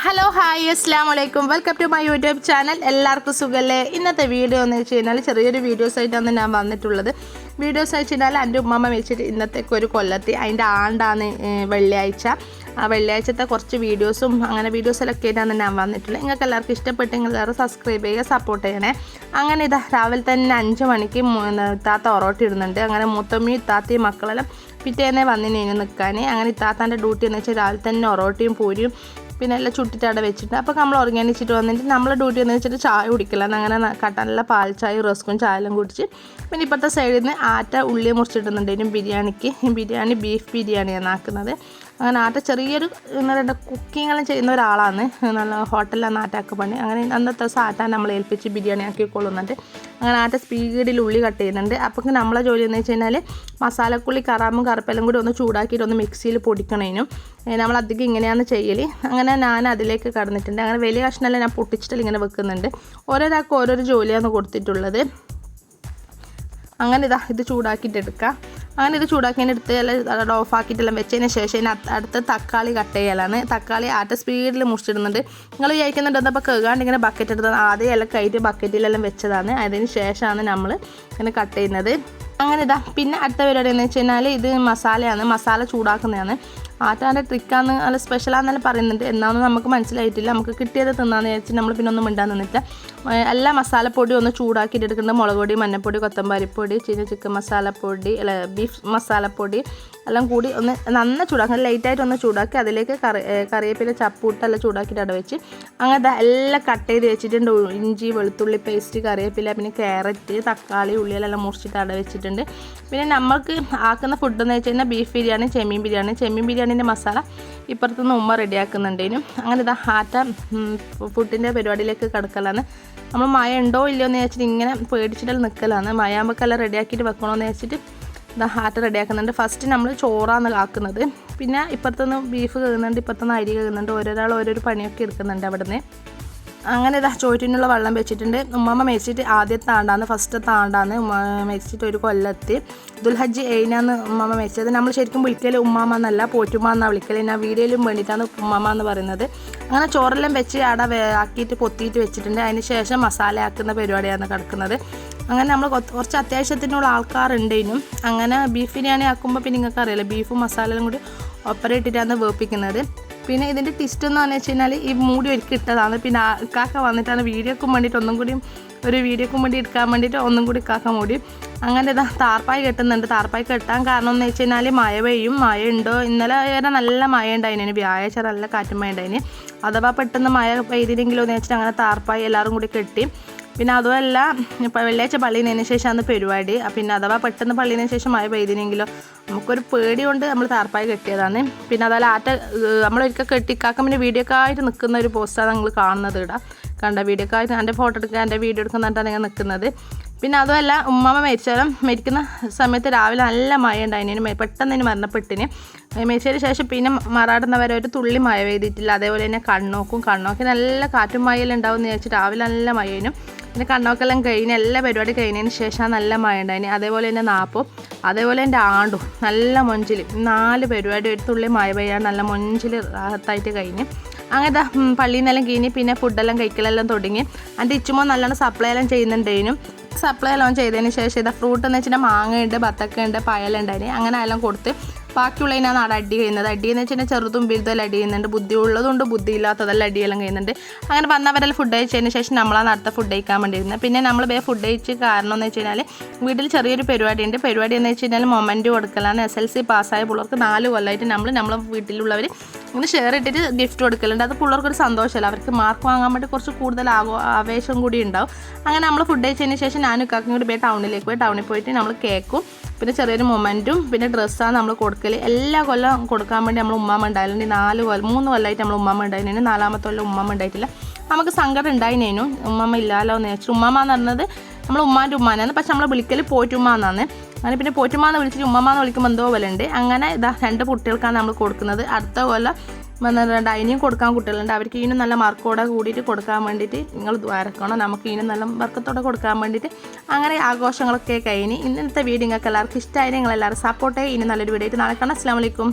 Hello hi അസ്സലാമു അലൈക്കും welcome to my YouTube channel. എല്ലാവർക്കും സുഖമല്ലേ? ഇന്നത്തെ വീഡിയോ എന്ന് വെച്ച് കഴിഞ്ഞാൽ ചെറിയൊരു വീഡിയോസ് ആയിട്ടാണ് ഞാൻ വന്നിട്ടുള്ളത്. വീഡിയോസ് വെച്ച് കഴിഞ്ഞാൽ എൻ്റെ ഉമ്മമ്മ വെച്ചിട്ട് ഇന്നത്തേക്ക് ഒരു കൊല്ലത്തി അതിൻ്റെ ആണ്ടാണ് വെള്ളിയാഴ്ച. ആ വെള്ളിയാഴ്ചത്തെ കുറച്ച് വീഡിയോസും അങ്ങനെ വീഡിയോസിലൊക്കെ ആയിട്ടാണ് ഞാൻ വന്നിട്ടുള്ളത്. നിങ്ങൾക്ക് എല്ലാവർക്കും ഇഷ്ടപ്പെട്ടെങ്കിൽ എല്ലാവരും സബ്സ്ക്രൈബ് ചെയ്യുക, സപ്പോർട്ട് ചെയ്യണേ. അങ്ങനെ ഇതാ രാവിലെ തന്നെ 5 മണിക്ക് ഇത്താത്ത ഒറോട്ടി ഇടുന്നുണ്ട്. അങ്ങനെ മൂത്തമ്മയും ഇത്താത്തയും മക്കളെല്ലാം പിറ്റേന്നേ വന്നിനു നിൽക്കാൻ. അങ്ങനെ ഇത്താത്താൻ്റെ ഡ്യൂട്ടി എന്ന് വെച്ചാൽ രാവിലെ തന്നെ ഒറോട്ടിയും പൂരിയും പിന്നെ എല്ലാം ചുട്ടിട്ട് അവിടെ വെച്ചിട്ട് അപ്പോൾ നമ്മൾ ഓർഗാനിച്ചിട്ട് വന്നിട്ട് നമ്മളെ ഡ്യൂട്ടി എന്ന് വെച്ചിട്ട് ചായ കുടിക്കില്ല. അങ്ങനെ കട്ടനുള്ള പാൽ ചായ റസ്ക്കും ചായലും കുടിച്ച് പിന്നെ ഇപ്പോഴത്തെ സൈഡിൽ നിന്ന് ആറ്റ ഉള്ളി മുറിച്ചിടുന്നുണ്ടെങ്കിലും ബിരിയാണി ബീഫ് ബിരിയാണിയാണ് ആക്കുന്നത്. അങ്ങനെ ആറ്റ ചെറിയൊരു കുക്കിങ്ങെല്ലാം ചെയ്യുന്ന ഒരാളാണ്. നല്ല ഹോട്ടലിലാണ് ആറ്റാക്ക് പണി. അങ്ങനെ അന്നത്തെ ദിവസം ആറ്റാൻ നമ്മൾ ഏൽപ്പിച്ച് ബിരിയാണി ആക്കിക്കൊള്ളുന്നുണ്ട്. അങ്ങനെ ആറ്റ സ്പീഡിൽ ഉള്ളി കട്ട് ചെയ്യുന്നുണ്ട്. അപ്പോൾ നമ്മളെ ജോലി എന്ന് വെച്ച് കഴിഞ്ഞാൽ മസാലക്കുള്ളി കറാമ്പും കറുപ്പെല്ലാം കൂടി ഒന്ന് ചൂടാക്കിയിട്ട് ഒന്ന് മിക്സിയിൽ പൊടിക്കണേനും നമ്മളധികം ഇങ്ങനെയാണ് ചെയ്യൽ. അങ്ങനെ ഞാൻ അതിലേക്ക് കടന്നിട്ടുണ്ട്. അങ്ങനെ വലിയ കഷ്ണമെല്ലാം ഞാൻ പൊട്ടിച്ചിട്ട് ഇങ്ങനെ വെക്കുന്നുണ്ട്. ഓരോരാൾക്ക് ഓരോരോ ജോലിയാണ് കൊടുത്തിട്ടുള്ളത്. അങ്ങനെ ഇത് ചൂടാക്കിയിട്ട് എടുക്കാം. അങ്ങനെ ഇത് ചൂടാക്കിയെടുത്ത് എല്ലാം ഓഫാക്കിയിട്ടെല്ലാം വെച്ചതിന് ശേഷം അടുത്ത് തക്കാളി കട്ട് ചെയ്യലാണ്. തക്കാളി ആറ്റ സ്പീഡിൽ മുറിച്ചിടുന്നുണ്ട്. നിങ്ങൾ വിചാരിക്കുന്നുണ്ട് എന്നപ്പോൾ കേൾക്കാണ്ട് ഇങ്ങനെ ബക്കറ്റ് എടുത്തത് ആദ്യം എല്ലാം കയറ്റി ബക്കറ്റിലെല്ലാം വെച്ചതാണ്. അതിന് ശേഷമാണ് നമ്മൾ ഇങ്ങനെ കട്ട് ചെയ്യുന്നത്. അങ്ങനെ പിന്നെ അടുത്ത പരിപാടി എന്ന് വെച്ച് കഴിഞ്ഞാൽ ഇത് മസാല ചൂടാക്കുന്നതാണ്. ആറ്റാൻ്റെ ട്രിക്കാന്ന് നല്ല സ്പെഷ്യലാന്നെല്ലാം പറയുന്നുണ്ട്. എന്നാണെന്ന് നമുക്ക് മനസ്സിലായിട്ടില്ല. നമുക്ക് കിട്ടിയത് തിന്നാന്ന് വിചാരിച്ച് നമ്മൾ പിന്നെ ഒന്നും മിണ്ടാൻ നിന്നിട്ട് എല്ലാ മസാലപ്പൊടി ഒന്ന് ചൂടാക്കിയിട്ട് എടുക്കുന്നത്. മുളക് പൊടി, മഞ്ഞൾപ്പൊടി, കൊത്തമ്പാരിപ്പൊടി, ചിക്കൻ മസാലപ്പൊടി ബീഫ് മസാലപ്പൊടി എല്ലാം കൂടി ഒന്ന് നന്നായി ചൂടാക്കണം. ലൈറ്റായിട്ട് ഒന്ന് ചൂടാക്കി അതിലേക്ക് കറിവേപ്പില ചപ്പൂട്ടെല്ലാം ചൂടാക്കിയിട്ട് അവിടെ വെച്ച് അങ്ങനെ എല്ലാം കട്ട് ചെയ്ത് വെച്ചിട്ടുണ്ട്. ഇഞ്ചി വെളുത്തുള്ളി പേസ്റ്റ്, കറിവേപ്പില, പിന്നെ ക്യാരറ്റ്, തക്കാളി, ഉള്ളിയെല്ലാം മുറിച്ചിട്ട് അവിടെ വെച്ചിട്ടുണ്ട്. പിന്നെ നമ്മൾക്ക് ആക്കുന്ന ഫുഡ് എന്ന് വെച്ച് കഴിഞ്ഞാൽ ബീഫ് ബിരിയാണി, ചെമ്മീൻ ബിരിയാണീൻ്റെ മസാല ഇപ്പുറത്തുനിന്ന് ഉമ്മ റെഡിയാക്കുന്നുണ്ടേനും. അങ്ങനെ ആറ്റ ഫുഡിൻ്റെ പരിപാടിയിലേക്ക് കിടക്കലാണ്. നമ്മൾ മഴ ഉണ്ടോ ഇല്ലയോ എന്ന് വെച്ചിട്ട് ഇങ്ങനെ പേടിച്ചിട്ടെല്ലാം നിൽക്കലാണ്. മഴയാകുമ്പോഴെല്ലാം റെഡിയാക്കിയിട്ട് വെക്കണമെന്ന് വെച്ചിട്ട് ആറ്റ റെഡിയാക്കുന്നുണ്ട്. ഫസ്റ്റ് നമ്മൾ ചോറാണ് ആക്കുന്നത്. പിന്നെ ഇപ്പുറത്തുനിന്ന് ബീഫ് കഴുകുന്നുണ്ട്, ഇപ്പുറത്തുനിന്ന് അരി കഴുകുന്നുണ്ട്. ഓരോരാൾ ഓരോരോ പണിയൊക്കെ എടുക്കുന്നുണ്ട് അവിടെ നിന്ന്. അങ്ങനെ ചോറ്റിനുള്ള വെള്ളം വെച്ചിട്ടുണ്ട്. ഉമ്മമ്മ മരിച്ചിട്ട് ആദ്യത്തെ ആണ്ടാണ്, ഫസ്റ്റത്തെ ആണ്ടാണ് മരിച്ചിട്ട് ഒരു കൊല്ലത്ത്. ദുൽഹജ്ജ് 7 ഉമ്മമ്മ മരിച്ചത്. നമ്മൾ ശരിക്കും വിളിക്കൽ ഉമ്മാമ്മ എന്നല്ല, പോറ്റുമ്മ എന്നാണ് വിളിക്കൽ. ഞാൻ വീഡിയോയിലും വേണ്ടിയിട്ടാണ് ഉമ്മാമ്മ എന്ന് പറയുന്നത്. അങ്ങനെ ചോറെല്ലാം വെച്ച് അവിടെ ആക്കിയിട്ട് പൊത്തിയിട്ട് വെച്ചിട്ടുണ്ട്. അതിന് ശേഷം മസാല ആക്കുന്ന പരിപാടിയാണ് കിടക്കുന്നത്. അങ്ങനെ നമ്മൾ കുറച്ച് അത്യാവശ്യത്തിനുള്ള ആൾക്കാരുണ്ടേനും. അങ്ങനെ ബീഫ് ബിരിയാണി ആക്കുമ്പോൾ പിന്നെ നിങ്ങൾക്ക് അറിയില്ല, ബീഫും മസാലയും കൂടി ഒപ്പരയിട്ടിട്ടാണ് വേപ്പിക്കുന്നത്. പിന്നെ ഇതിൻ്റെ ടിസ്റ്റ് എന്ന് പറഞ്ഞു വെച്ച് കഴിഞ്ഞാൽ ഈ മൂടി ഒരുക്കി ഇട്ടതാണ്. പിന്നെ കാക്ക വന്നിട്ടാണ് വീഡിയോക്കും വേണ്ടിയിട്ട് ഒരു വീഡിയോക്കും വേണ്ടി എടുക്കാൻ വേണ്ടിയിട്ട് ഒന്നും കൂടി കാക്ക മൂടി. അങ്ങനെ താർപ്പായി കെട്ടുന്നുണ്ട്. താർപ്പായി കെട്ടാൻ കാരണം എന്ന് വെച്ച് കഴിഞ്ഞാൽ മഴ ഉണ്ടോ, ഇന്നലെ വരെ നല്ല മഴ ഉണ്ടായിന്, വ്യാഴാഴ്ച നല്ല കാറ്റും മഴ ഉണ്ടായിന്. അഥവാ പെട്ടെന്ന് മഴ പെയ്തില്ലെങ്കിലോ എന്ന് വെച്ചിട്ട് അങ്ങനെ താർപ്പായി എല്ലാവരും കൂടി കെട്ടി. പിന്നെ അതുമല്ല ഇപ്പോൾ വെള്ളിയാഴ്ച പള്ളിനതിന് ശേഷമാണ് പരിപാടി. പിന്നെ അഥവാ പെട്ടെന്ന് പള്ളിനു ശേഷം മഴ പെയ്തിനെങ്കിലോ നമുക്കൊരു പേടി കൊണ്ട് നമ്മൾ താർപ്പായി കെട്ടിയതാണ്. പിന്നെ അതുപോലെ ആറ്റ നമ്മളൊരിക്കൽ കെട്ടിക്കാക്ക പിന്നെ വീഡിയോക്കായിട്ട് നിൽക്കുന്ന ഒരു പോസ്റ്റാണ് നിങ്ങൾ കാണുന്നത്. കണ്ട വീഡിയോക്കായിട്ട് എൻ്റെ ഫോട്ടോ എടുക്കുക, എൻ്റെ വീഡിയോ എടുക്കുന്നിട്ടാണ് ഞാൻ നിൽക്കുന്നത്. പിന്നെ അതുമല്ല ഉമ്മാമ്മ മരിക്കുന്ന സമയത്ത് രാവിലെ നല്ല മഴ ഉണ്ടായിന്, പെട്ടെന്ന് തന്നെ മരണപ്പെട്ടിന്. മരിച്ചതിന് ശേഷം പിന്നെ മറാടുന്നവരെ ഒരു തുള്ളി മഴ പെയ്തിട്ടില്ല. അതേപോലെ തന്നെ കണ്ണോക്കി നല്ല കാറ്റും മഴയെല്ലാം ഉണ്ടാവും എന്ന് വിചാരിച്ച് രാവിലെ നല്ല മഴയിനും. പിന്നെ കണ്ണോക്കെല്ലാം കഴിഞ്ഞ് എല്ലാ പരിപാടി കഴിഞ്ഞതിന് ശേഷം നല്ല മഴ ഉണ്ടായിന്. അതേപോലെ തന്നെ നാപ്പും അതേപോലെ എൻ്റെ ആണ്ടും നല്ല മൊഞ്ചിൽ 4 പരിപാടി ഒരു തുള്ളി മഴ പെയ്യാൻ നല്ല മൊഞ്ചിൽ റാഹത്തായിട്ട് കഴിഞ്ഞ്. അങ്ങനെ പള്ളിയിൽ നിന്നെല്ലാം കഴിഞ്ഞ് പിന്നെ ഫുഡെല്ലാം കഴിക്കലെല്ലാം തുടങ്ങി. എൻ്റെ ഇച്ചുമോ നല്ലോണം സപ്ലൈ എല്ലാം ചെയ്യുന്നുണ്ടേനും. സപ്ലൈ എല്ലാം ചെയ്തതിന് ശേഷം ഫ്രൂട്ട് എന്ന് വെച്ചിട്ടുണ്ടെങ്കിൽ മാങ്ങയുണ്ട്, ബത്തക്കുണ്ട്, പയലുണ്ടായിന്. അങ്ങനെ എല്ലാം കൊടുത്ത് ബാക്കിയുള്ളതിനാണ് അവിടെ അടി ചെയ്യുന്നത്. അടി എന്ന് വെച്ചിട്ടുണ്ടെങ്കിൽ ചെറുതും വലുതെല്ലാം അടി ചെയ്യുന്നുണ്ട്. ബുദ്ധി ഉള്ളതുകൊണ്ട് ബുദ്ധി ഇല്ലാത്തതെല്ലാം അടിയെല്ലാം കഴിയുന്നുണ്ട്. അങ്ങനെ വന്നവരെല്ലാം ഫുഡ് കഴിച്ചതിന് ശേഷം നമ്മളാണ് അടുത്ത ഫുഡ് കഴിക്കാൻ വേണ്ടിയിരുന്നത്. പിന്നെ നമ്മൾ ഫുഡ് കഴിച്ച് കാരണം എന്ന് വെച്ച് കഴിഞ്ഞാൽ വീട്ടിൽ ചെറിയൊരു പരിപാടി എന്ന് വെച്ച് കഴിഞ്ഞാൽ മൊമെൻറ്റ് കൊടുക്കലാണ്. SLC പാസ്സായ പിള്ളേർക്ക് 4 കൊല്ലമായിട്ട് നമ്മളെ വീട്ടിലുള്ളവർ ഇങ്ങനെ ഷെയർ ഇട്ടിട്ട് ഗിഫ്റ്റ് കൊടുക്കലുണ്ട്. അത് പിള്ളേർക്കൊരു സന്തോഷമല്ല, അവർക്ക് മാർക്ക് വാങ്ങാൻ വേണ്ടി കുറച്ച് കൂടുതൽ ആവേശം കൂടി ഉണ്ടാവും. അങ്ങനെ നമ്മൾ ഫുഡ് കഴിച്ചതിന് ശേഷം ഞാനും കാക്കും കൂടി ടൗണിൽ പോയിട്ട് നമ്മൾ കേക്കും പിന്നെ ചെറിയൊരു മൊമെൻറ്റും പിന്നെ ഡ്രസ്സാണ് നമ്മൾ കൊടുക്കൽ. എല്ലാ കൊല്ലം കൊടുക്കാൻ വേണ്ടി നമ്മൾ ഉമ്മാമ്മ ഉണ്ടായിട്ടുണ്ട്. 3 കൊല്ലമായിട്ട് നമ്മൾ ഉമ്മാമ്മ ഉണ്ടായിരുന്നു. 4ാമത്തെ കൊല്ലം ഉമ്മാമ്മ ഉണ്ടായിട്ടില്ല. നമുക്ക് സങ്കടം ഉണ്ടായിനേനും ഉമ്മാമ്മ ഇല്ലാലോ എന്ന് വെച്ചിട്ട്. ഉമ്മാമ്മ എന്ന് പറഞ്ഞത് നമ്മൾ ഉമ്മാൻ്റെ ഉമ്മാനാണ്, പക്ഷെ നമ്മളെ വിളിക്കൽ പോറ്റുമ്മ എന്നാണ്. അങ്ങനെ പിന്നെ പോറ്റുമ്മാന്ന് വിളിച്ചിട്ട് ഉമ്മമ്മ വിളിക്കുമ്പോൾ എന്തോ പോലെ ഉണ്ട്. അങ്ങനെ 2 കുട്ടികൾക്കാണ് നമ്മൾ കൊടുക്കുന്നത്. അടുത്ത കൊല്ലം ഇനിയും കൊടുക്കാൻ കുട്ടികളുണ്ട്. അവർക്ക് ഇനിയും നല്ല മാർക്കോടെ കൂടിയിട്ട് കൊടുക്കാൻ വേണ്ടിയിട്ട് നിങ്ങൾ ദ്വാരക്കണം. നമുക്ക് ഇനിയും നല്ല വർക്കത്തോടെ കൊടുക്കാൻ വേണ്ടിയിട്ട്. അങ്ങനെ ആഘോഷങ്ങളൊക്കെ കഴിഞ്ഞ് ഇന്നത്തെ വീഡിയോ നിങ്ങൾക്ക് എല്ലാവർക്കും ഇഷ്ടമായി. നിങ്ങളെല്ലാവരും സപ്പോർട്ട് ചെയ്യും. ഇനി നല്ലൊരു വീഡിയോ ആയിട്ട് നാളെ കാണാം. അസ്സലാമു അലൈക്കും.